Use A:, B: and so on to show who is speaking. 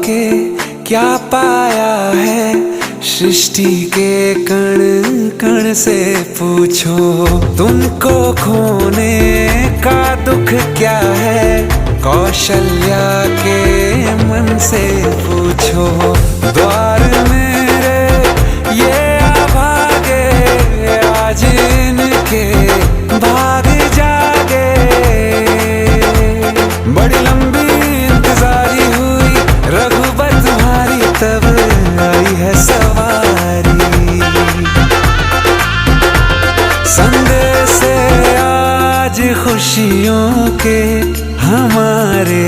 A: के क्या पाया है, सृष्टि के कण कण से पूछो। तुमको खोने का दुख क्या है, कौशल्या के मन से पूछो। द्वार मेरे ये अभागे, आज इनके भाग जागे। बड़ी लंबी इंतजारी हुई रघुबर तुम्हारी, तब आई है सवारी। संदेश से आज खुशियों के हमारे